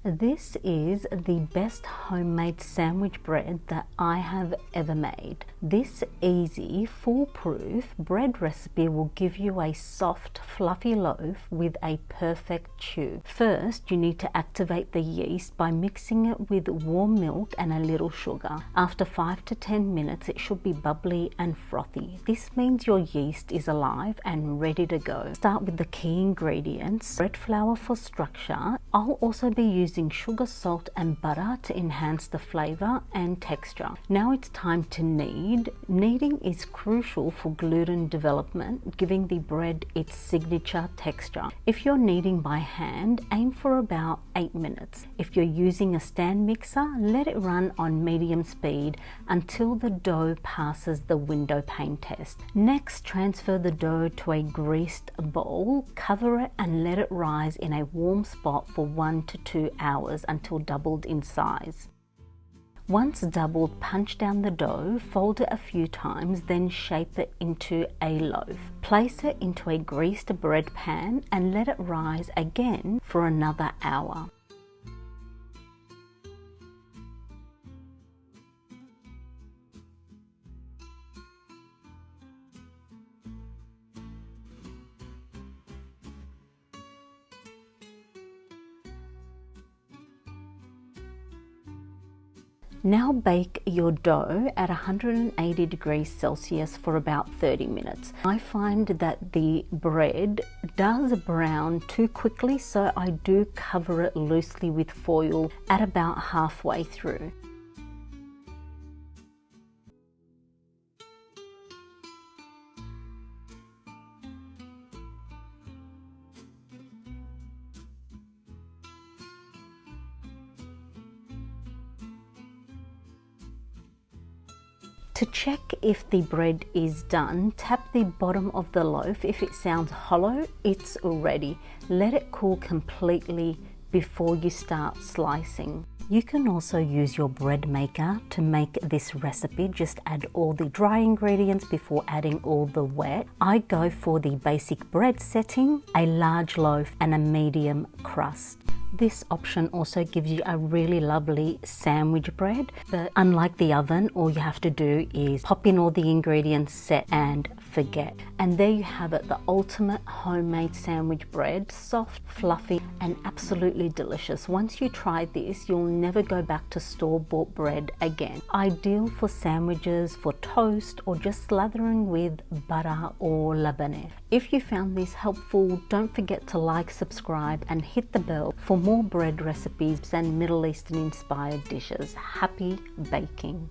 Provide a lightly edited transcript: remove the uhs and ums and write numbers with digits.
This is the best homemade sandwich bread that I have ever made. This easy, foolproof bread recipe will give you a soft, fluffy loaf with a perfect chew. First, you need to activate the yeast by mixing it with warm milk and a little sugar. After 5 to 10 minutes, it should be bubbly and frothy. This means your yeast is alive and ready to go. Start with the key ingredients: bread flour for structure. I'll also be using sugar, salt and butter to enhance the flavor and texture. Now it's time to knead. Kneading is crucial for gluten development, giving the bread its signature texture. If you're kneading by hand, aim for about 8 minutes. If you're using a stand mixer, let it run on medium speed until the dough passes the windowpane test. Next, transfer the dough to a greased bowl, cover it and let it rise in a warm spot for 1 to 2 hours until doubled in size. Once doubled, punch down the dough, fold it a few times, then shape it into a loaf. Place it into a greased bread pan and let it rise again for another hour. Now bake your dough at 180 degrees Celsius for about 30 minutes. I find that the bread does brown too quickly, so I do cover it loosely with foil at about halfway through. To check if the bread is done, tap the bottom of the loaf. If it sounds hollow, it's ready. Let it cool completely before you start slicing. You can also use your bread maker to make this recipe. Just add all the dry ingredients before adding all the wet. I go for the basic bread setting, a large loaf and a medium crust. This option also gives you a really lovely sandwich bread, but unlike the oven, all you have to do is pop in all the ingredients, set and forget. And there you have it, the ultimate homemade sandwich bread, soft, fluffy and absolutely delicious. Once you try this, you'll never go back to store-bought bread again. Ideal for sandwiches, for toast or just slathering with butter or labneh. If you found this helpful, don't forget to like, subscribe and hit the bell for more bread recipes and Middle Eastern inspired dishes. Happy baking!